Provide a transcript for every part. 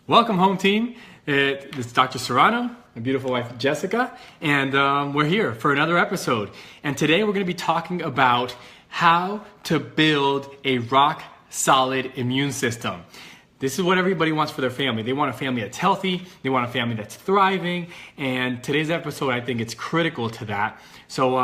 Welcome home, team. It's Dr. Serrano, my beautiful wife Jessica, and we're here for another episode. And today we're going to be talking about how to build a rock-solid immune system. This is what everybody wants for their family. They want a family that's healthy, they want a family that's thriving, and today's episode, I think it's critical to that. So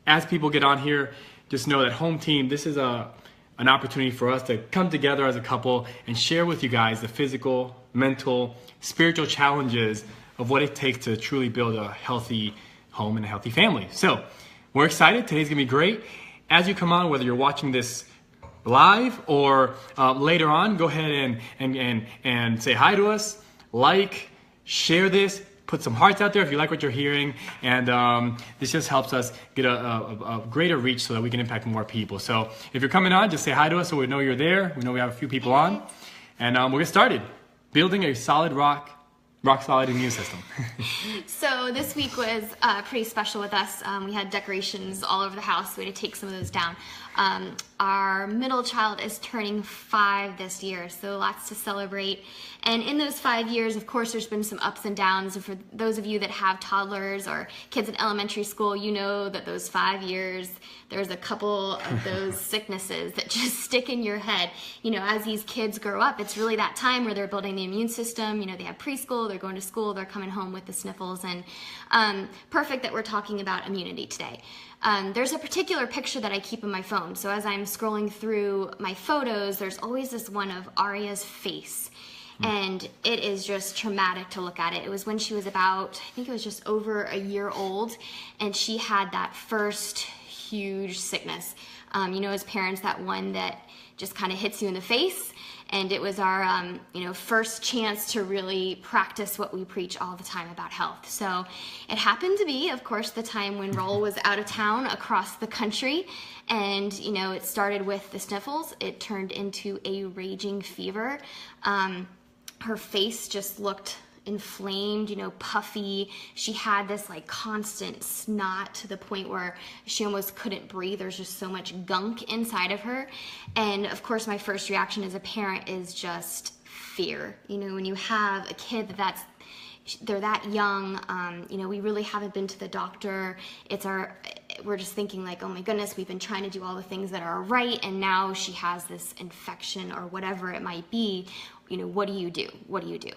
as people get on here, just know that home team, this is an opportunity for us to come together as a couple and share with you guys the physical, mental, spiritual challenges of what it takes to truly build a healthy home and a healthy family. So we're excited. Today's gonna be great. As you come on, whether you're watching this live or later on, go ahead and say hi to us, like, share this, put some hearts out there if you like what you're hearing, and this just helps us get a greater reach so that we can impact more people. So if you're coming on, just say hi to us so we know you're there. We know we have a few people on, and we'll get started. Building a solid rock solid immune system. So this week was pretty special with us. We had decorations all over the house. We had to take some of those down. Our middle child is turning 5 this year, so lots to celebrate. And in those 5 years, of course, there's been some ups and downs. And for those of you that have toddlers or kids in elementary school, you know that those 5 years, there's a couple of those sicknesses that just stick in your head. You know, as these kids grow up, it's really that time where they're building the immune system. You know, they have preschool, they're going to school, they're coming home with the sniffles. And perfect that we're talking about immunity today. There's a particular picture that I keep in my phone. So as I'm scrolling through my photos, there's always this one of Aria's face. And it is just traumatic to look at it. It was when she was about, I think it was just over a year old, and she had that first huge sickness. You know, as parents, that one that just kind of hits you in the face. And it was our, first chance to really practice what we preach all the time about health. So it happened to be, of course, the time when Raul was out of town across the country. And, you know, it started with the sniffles. It turned into a raging fever. Her face just looked inflamed, you know, puffy. She had this like constant snot to the point where she almost couldn't breathe. There's just so much gunk inside of her. And of course, my first reaction as a parent is just fear. You know, when you have a kid they're that young, we really haven't been to the doctor. We're just thinking like, oh my goodness, we've been trying to do all the things that are right, and now she has this infection or whatever it might be. You know, what do you do? What do you do?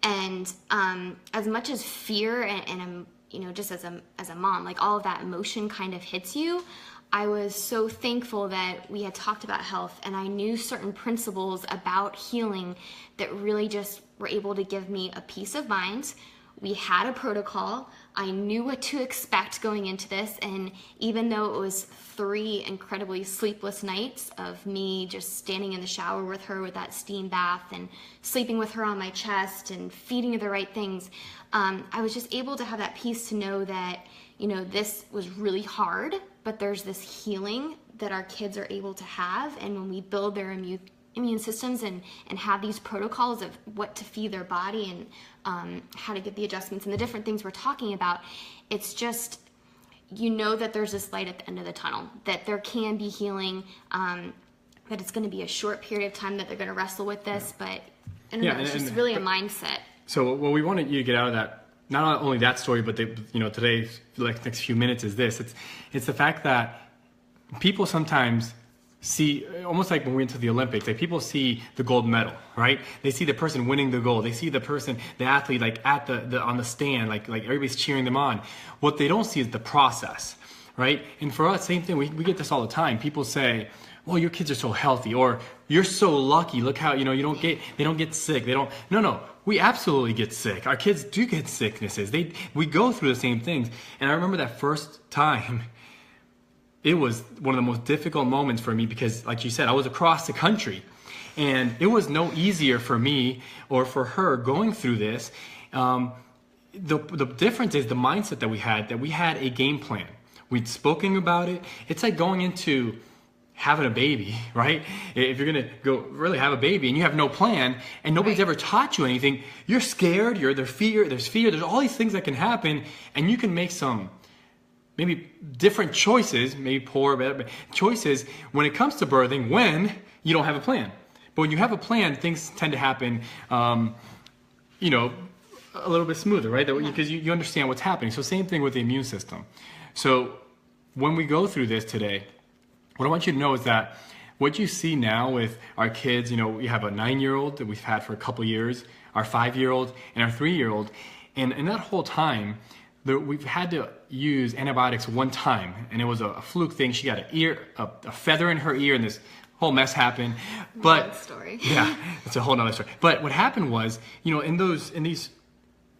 And as much as fear and just as a mom, like all of that emotion kind of hits you, I was so thankful that we had talked about health, and I knew certain principles about healing that really just were able to give me a peace of mind. We had a protocol. I knew what to expect going into this, and even though it was 3 incredibly sleepless nights of me just standing in the shower with her with that steam bath and sleeping with her on my chest and feeding her the right things, I was just able to have that peace to know that, you know, this was really hard, but there's this healing that our kids are able to have, and when we build their immune systems and have these protocols of what to feed their body and how to get the adjustments and the different things we're talking about, it's just, you know, that there's this light at the end of the tunnel, that there can be healing, that it's going to be a short period of time that they're going to wrestle with this, but I don't know, it's just really a mindset. So what we wanted you to get out of that, not only that story, but today, like next few minutes is this. It's the fact that people sometimes see, almost like when we went to the Olympics, like people see the gold medal, right? They see the person winning the gold. They see the person, the athlete, like at the on the stand, like everybody's cheering them on. What they don't see is the process, right? And for us, same thing. We get this all the time. People say, "Well, your kids are so healthy," or "You're so lucky. Look how they don't get sick. They don't." No. We absolutely get sick. Our kids do get sicknesses. We go through the same things. And I remember that first time. It was one of the most difficult moments for me because, like you said, I was across the country, and it was no easier for me or for her going through this. The difference is the mindset that we had a game plan. We'd spoken about it. It's like going into having a baby, right? If you're gonna go really have a baby and you have no plan and nobody's ever taught you anything, you're scared. There's fear. There's all these things that can happen, and you can make some maybe different choices, maybe poor, but choices when it comes to birthing when you don't have a plan. But when you have a plan, things tend to happen, you know, a little bit smoother, right? Because you understand what's happening. So same thing with the immune system. So when we go through this today, what I want you to know is that what you see now with our kids, you know, we have a 9-year-old that we've had for a couple years, our 5-year-old and our 3-year-old. And in that whole time, we've had to use antibiotics one time, and it was a fluke thing. She got a feather in her ear, and this whole mess happened. But story. Yeah, it's a whole nother story. But what happened was, you know, in these,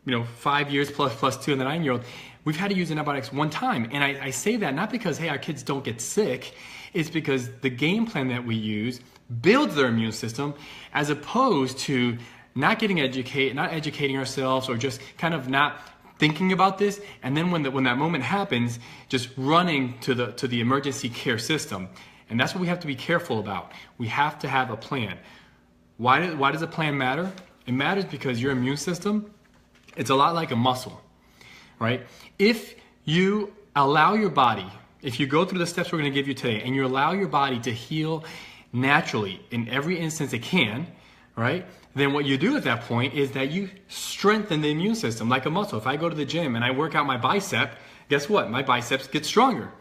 you know, 5 years plus 2 and the 9-year-old, we've had to use antibiotics one time. And I say that not because, hey, our kids don't get sick. It's because the game plan that we use builds their immune system, as opposed to not educating ourselves, or just kind of not thinking about this, and then when that moment happens, just running to the emergency care system. And that's what we have to be careful about. We have to have a plan. Why does a plan matter? It matters because your immune system, it's a lot like a muscle, right? If you allow your body, if you go through the steps we're going to give you today, and you allow your body to heal naturally in every instance it can, right? Then what you do at that point is that you strengthen the immune system like a muscle. If I go to the gym and I work out my bicep, guess what? My biceps get stronger.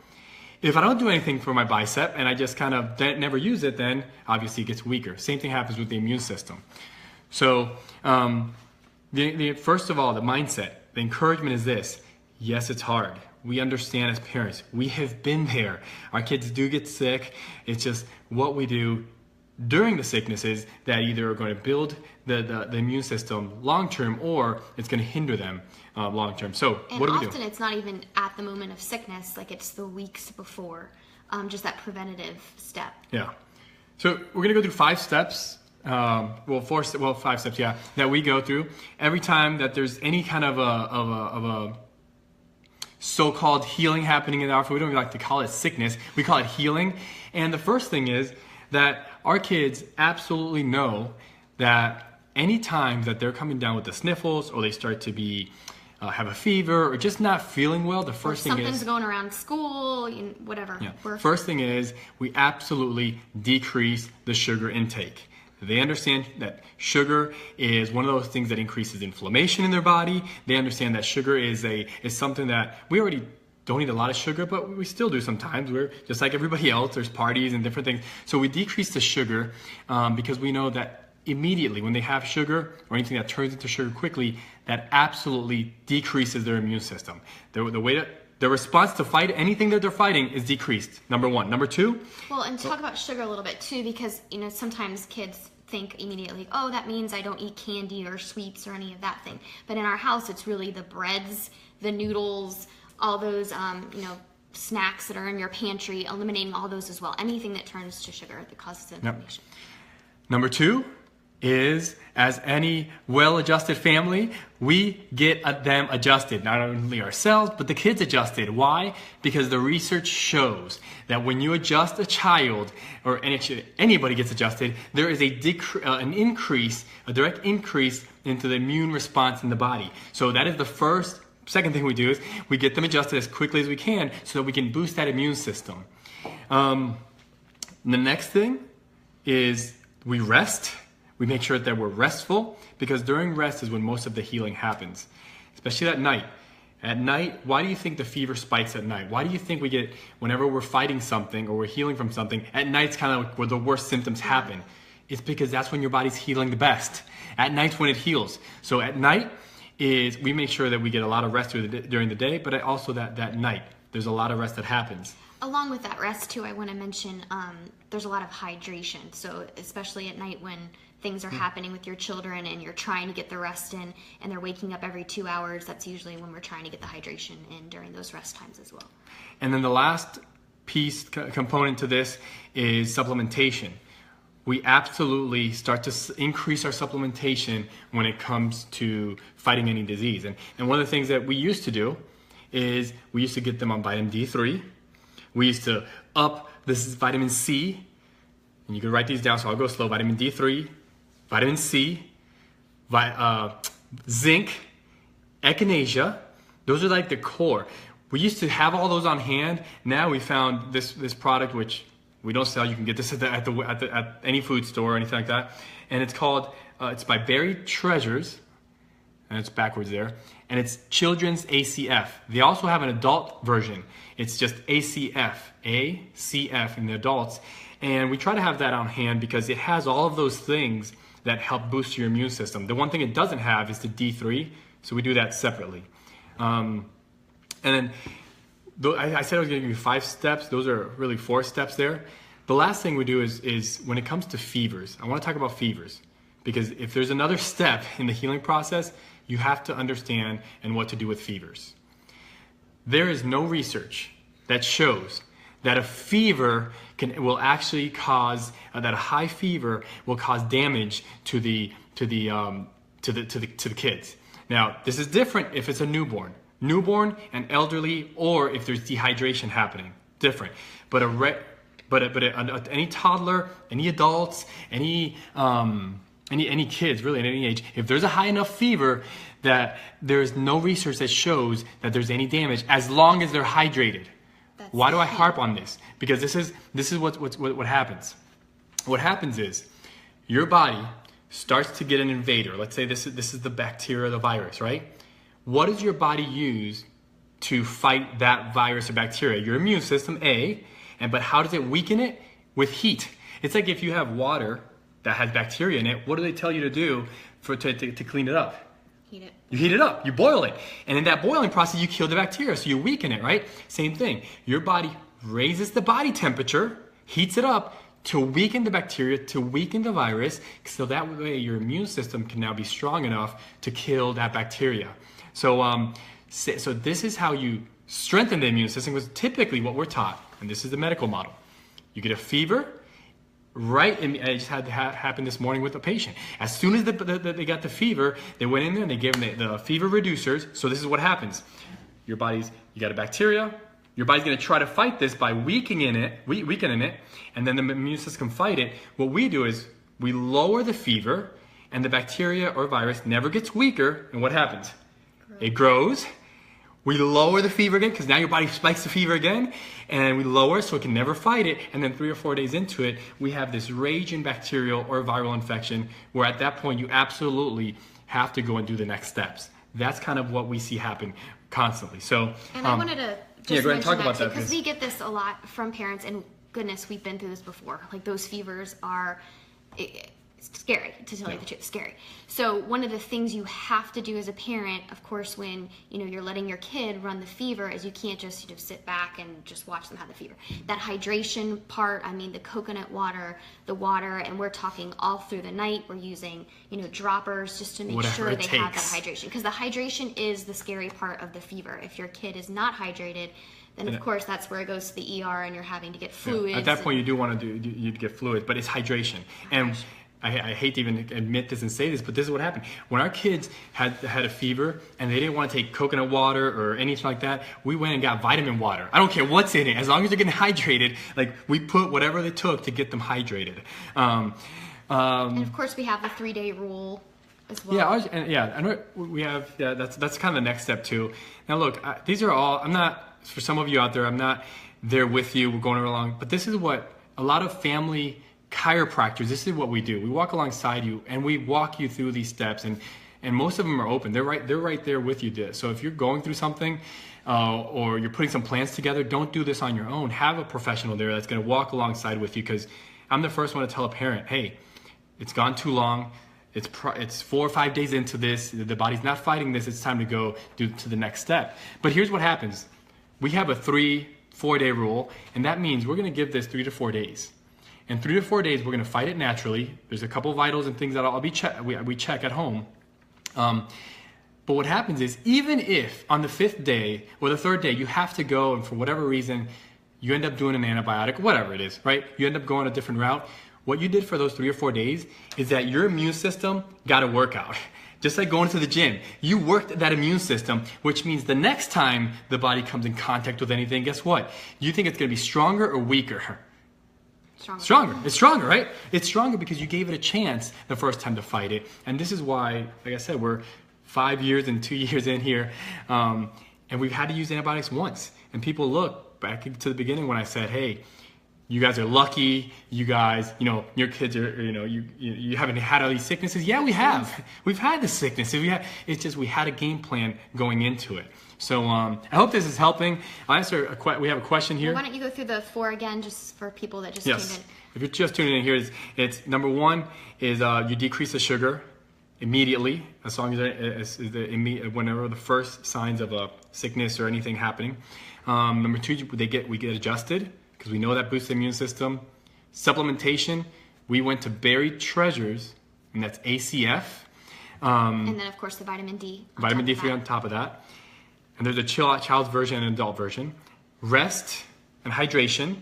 If I don't do anything for my bicep and I just kind of never use it, then obviously it gets weaker. Same thing happens with the immune system. So first of all, the mindset, the encouragement is this. Yes, it's hard. We understand as parents. We have been there. Our kids do get sick. It's just what we do during the sicknesses that either are going to build the immune system long-term, or it's going to hinder them long-term. So what do we do? And often it's not even at the moment of sickness, like it's the weeks before, just that preventative step. Yeah. So we're going to go through 5 steps. 5 steps, yeah, that we go through every time that there's any kind of a so-called healing happening in our family. We don't even like to call it sickness. We call it healing. And the first thing is that our kids absolutely know that any time that they're coming down with the sniffles, or they start to be have a fever, or just not feeling well, the first thing is something's going around school, whatever. Yeah. First thing is we absolutely decrease the sugar intake. They understand that sugar is one of those things that increases inflammation in their body. They understand that sugar is something that we already don't eat a lot of sugar, but we still do sometimes. We're just like everybody else. There's parties and different things. So we decrease the sugar because we know that immediately when they have sugar, or anything that turns into sugar quickly, that absolutely decreases their immune system. The response to fight anything that they're fighting is decreased, number 1. Number 2? Well, and talk about sugar a little bit too, because sometimes kids think immediately, oh, that means I don't eat candy or sweets or any of that thing. But in our house, it's really the breads, the noodles, all those snacks that are in your pantry, eliminating all those as well. Anything that turns to sugar that causes inflammation. Yep. Number 2 is, as any well-adjusted family, we get them adjusted. Not only ourselves, but the kids adjusted. Why? Because the research shows that when you adjust a child, or anybody gets adjusted, there is a direct increase into the immune response in the body. So that is the second thing we do is we get them adjusted as quickly as we can so that we can boost that immune system. The next thing is we rest. We make sure that we're restful, because during rest is when most of the healing happens, especially at night. At night, why do you think the fever spikes at night? Why do you think we get, whenever we're fighting something or we're healing from something, at night's kind of where the worst symptoms happen? It's because that's when your body's healing the best. At night's when it heals. So at night we make sure that we get a lot of rest during the day, but also that night, there's a lot of rest that happens. Along with that rest too, I want to mention there's a lot of hydration. So especially at night when things are happening with your children and you're trying to get the rest in and they're waking up every 2 hours, that's usually when we're trying to get the hydration in during those rest times as well. And then the last component to this is supplementation. We absolutely start to increase our supplementation when it comes to fighting any disease. And one of the things that we used to do is we used to get them on vitamin D3. We used to this is vitamin C, and you can write these down, so I'll go slow. Vitamin D3, vitamin C, zinc, echinacea. Those are like the core. We used to have all those on hand. Now we found this product, which We don't sell. You can get this at any food store or anything like that. And it's called, it's by Buried Treasures, and it's backwards there. And it's Children's ACF. They also have an adult version. It's just ACF in the adults. And we try to have that on hand because it has all of those things that help boost your immune system. The one thing it doesn't have is the D3, so we do that separately. And then I said I was going to give you 5 steps. Those are really 4 steps there. The last thing we do is when it comes to fevers, I want to talk about fevers, because if there's another step in the healing process, you have to understand and what to do with fevers. There is no research that shows that a fever will actually cause that a high fever will cause damage to the kids. Now, this is different if it's a newborn and elderly, or if there's dehydration happening. Different. But any toddler, any adults, any kids really at any age, if there's a high enough fever that there's no research that shows that there's any damage as long as they're hydrated. Why do I harp on this? Because this is what happens. What happens is your body starts to get an invader. Let's say this is the bacteria or the virus, right? What does your body use to fight that virus or bacteria? Your immune system, but how does it weaken it? With heat. It's like if you have water that has bacteria in it, what do they tell you to do to clean it up? Heat it. You heat it up, you boil it. And in that boiling process, you kill the bacteria, so you weaken it, right? Same thing. Your body raises the body temperature, heats it up to weaken the bacteria, to weaken the virus, so that way your immune system can now be strong enough to kill that bacteria. So this is how you strengthen the immune system, was typically what we're taught, and this is the medical model. You get a fever, right? And I just had to happen this morning with a patient. As soon as they got the fever, they went in there and they gave them the fever reducers. So this is what happens. You got a bacteria. Your body's going to try to fight this by weakening it, and then the immune system can fight it. What we do is we lower the fever, and the bacteria or virus never gets weaker. And what happens? It grows. We lower the fever again, because now your body spikes the fever again, and we lower so it can never fight it, and then 3 or 4 days into it, we have this raging bacterial or viral infection, where at that point you absolutely have to go and do the next steps. That's kind of what we see happen constantly. So, and I wanted to just go ahead and talk about that, because we get this a lot from parents, and goodness, we've been through this before. Like, those fevers are scary, to tell you the truth, scary. So one of the things you have to do as a parent, of course, when you're letting your kid run the fever, is you can't just sit back and just watch them have the fever. That hydration part, I mean, the coconut water, and we're talking all through the night. We're using droppers just to make sure they have that hydration, because the hydration is the scary part of the fever. If your kid is not hydrated, then of course that's where it goes to the ER and you're having to get fluids. At that point, you do want to you'd get fluids, but it's hydration. And I hate to even admit this and say this, but this is what happened. When our kids had a fever and they didn't want to take coconut water or anything like that, we went and got vitamin water. I don't care what's in it, as long as they're getting hydrated. Like, we put whatever they took to get them hydrated. And of course, we have the 3-day rule as well. That's kind of the next step too. Now look, these are all. I'm not, for some of you out there, I'm not there with you. We're going along, but this is what a lot of family chiropractors, this is what we do. We walk alongside you and we walk you through these steps, and most of them are open. They're right there with you. So if you're going through something or you're putting some plans together, don't do this on your own. Have a professional there that's going to walk alongside with you, because I'm the first one to tell a parent, hey, it's gone too long. It's 4 or 5 days into this. The body's not fighting this. It's time to go to the next step. But here's what happens. We have a 3-4 day rule, and that means we're going to give this 3 to 4 days. In 3 to 4 days, we're going to fight it naturally. There's a couple vitals and things that we check at home. But what happens is, even if on the 5th day or the 3rd day you have to go, and for whatever reason you end up doing an antibiotic, whatever it is, right? You end up going a different route. What you did for those 3 or 4 days is that your immune system got a workout. Just like going to the gym, you worked that immune system, which means the next time the body comes in contact with anything, guess what? You think it's going to be stronger or weaker? Stronger. It's stronger, right? It's stronger because you gave it a chance the first time to fight it. And this is why, like I said, we're 5 years and 2 years in here, and we've had to use antibiotics once. And people look back to the beginning when I said, hey, you guys are lucky. You guys, your kids are, you haven't had all these sicknesses. Yeah, we have. We've had the sicknesses. It's just we had a game plan going into it. So I hope this is helping. I'll answer we have a question here. Well, why don't you go through the 4 again, just for people that just Yes. tuned in? If you're just tuning in here, it's number 1 is you decrease the sugar immediately, as long as whenever the first signs of a sickness or anything happening. Number 2, we get adjusted, because we know that boosts the immune system. Supplementation, we went to buried treasures, and that's ACF. And then, of course, the vitamin D. Vitamin D3 on top of that. And there's a child's version and an adult version. Rest and hydration.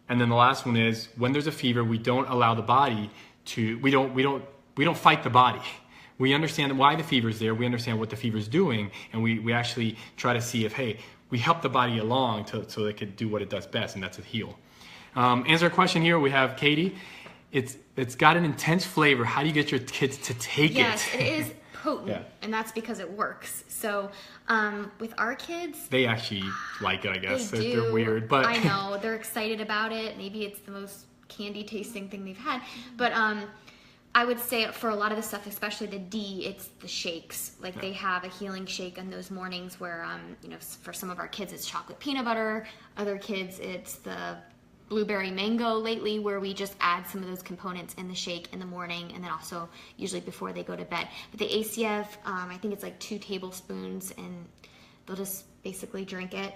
And then the last one is, when there's a fever, we don't allow the body to, we don't fight the body. We understand why the fever's there. We understand what the fever's doing. And we actually try to see if, hey, we help the body along so it could do what it does best, and that's to heal. Answer a question here. We have Katie. It's got an intense flavor. How do you get your kids to take it? Yes, it is potent, Yeah. and that's because it works. So with our kids, They actually like it, I guess. they do. They're weird, but I know they're excited about it. Maybe it's the most candy tasting thing they've had, but I would say for a lot of the stuff, especially the D, it's the shakes. Like they have a healing shake on those mornings where, for some of our kids, it's chocolate peanut butter. Other kids, it's the blueberry mango lately, where we just add some of those components in the shake in the morning, and then also usually before they go to bed. But the ACF, I think it's like 2 tablespoons, and they'll just basically drink it.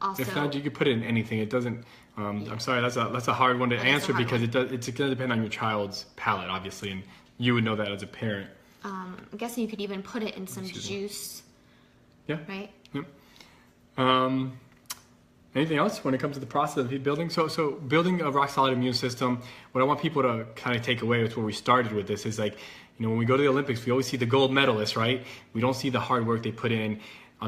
Also, if not, you could put it in anything. It doesn't. I'm sorry, that's a hard one to answer because it's going to depend on your child's palate, obviously, and you would know that as a parent. I'm guessing you could even put it in some juice. Yeah. Right. Yep. Anything else when it comes to the process of building? So building a rock solid immune system. What I want people to kind of take away with where we started with this is like, when we go to the Olympics, we always see the gold medalists, right? We don't see the hard work they put in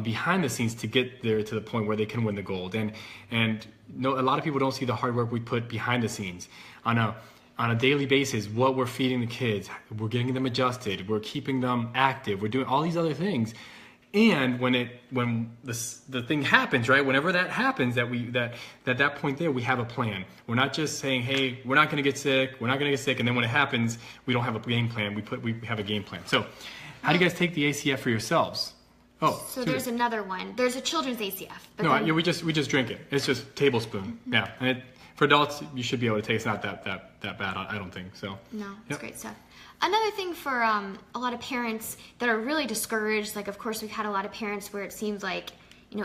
behind the scenes to get there to the point where they can win the gold. And no, a lot of people don't see the hard work we put behind the scenes on a daily basis. What we're feeding the kids, we're getting them adjusted, we're keeping them active, we're doing all these other things. And when the thing happens, right? Whenever that happens, that point there, we have a plan. We're not just saying, hey, we're not going to get sick, and then when it happens, we don't have a game plan. We have a game plan. So, how do you guys take the ACF for yourselves? Oh, so there's another one. There's a children's ACF. But no, we just drink it. It's just tablespoon. Mm-hmm. Yeah, and for adults, you should be able to taste. It's not that bad. I don't think so. No, it's great stuff. Another thing for a lot of parents that are really discouraged, like of course we've had a lot of parents where it seems like,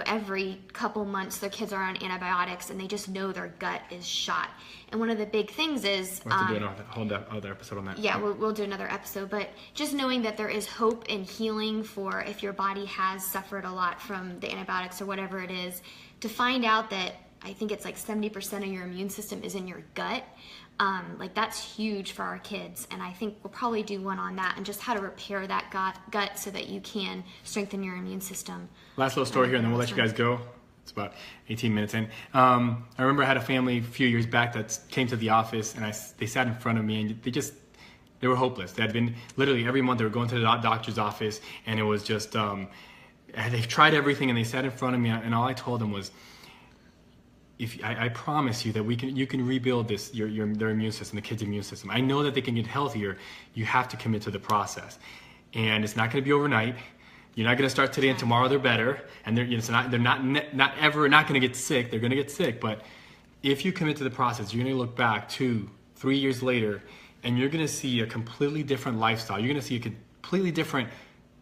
every couple months their kids are on antibiotics and they just know their gut is shot. And one of the big things is... We'll have to do another episode on that. Yeah, we'll do another episode. But just knowing that there is hope and healing for if your body has suffered a lot from the antibiotics or whatever it is, to find out that I think it's like 70% of your immune system is in your gut. That's huge for our kids, and I think we'll probably do one on that and just how to repair that gut so that you can strengthen your immune system. Last little story here, and then we'll let you guys go. It's about 18 minutes in. I remember I had a family a few years back that came to the office, and they sat in front of me, and they were hopeless. They had been literally every month they were going to the doctor's office, and it was just they've tried everything, and they sat in front of me, and all I told them was, I promise you that you can rebuild their immune system, the kids' immune system. I know that they can get healthier. You have to commit to the process, and it's not going to be overnight. You're not going to start today and tomorrow they're better, and they're not ever not going to get sick. They're going to get sick, but if you commit to the process, you're going to look back 2-3 years later, and you're going to see a completely different lifestyle. You're going to see a completely different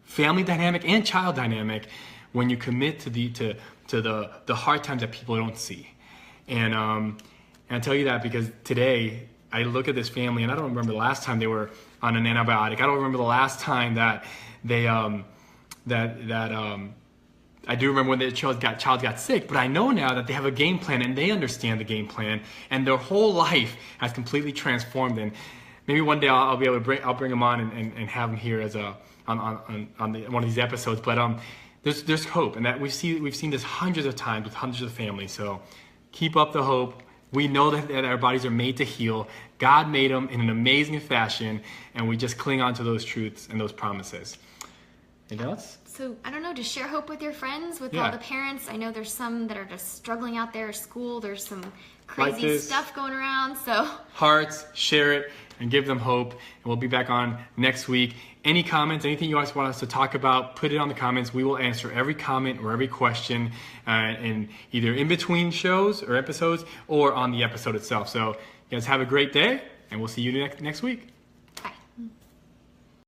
family dynamic and child dynamic when you commit to the hard times that people don't see. And I tell you that because today I look at this family and I don't remember the last time they were on an antibiotic. I don't remember the last time that they I do remember when the child got sick, but I know now that they have a game plan and they understand the game plan, and their whole life has completely transformed. And maybe one day I'll be able to bring them on and have them here as on one of these episodes. But there's hope, and that we've seen this hundreds of times with hundreds of families. So keep up the hope. We know that our bodies are made to heal. God made them in an amazing fashion, and we just cling on to those truths and those promises. Anything else? So I don't know, just share hope with your friends, with Yeah. all the parents. I know there's some that are just struggling out there at school. There's some Like crazy this. stuff going around. So Hearts, share it, and give them hope. And we'll be back on next week. Any comments, anything you guys want us to talk about, put it on the comments. We will answer every comment or every question in either in between shows or episodes or on the episode itself. So you guys have a great day, and we'll see you next week.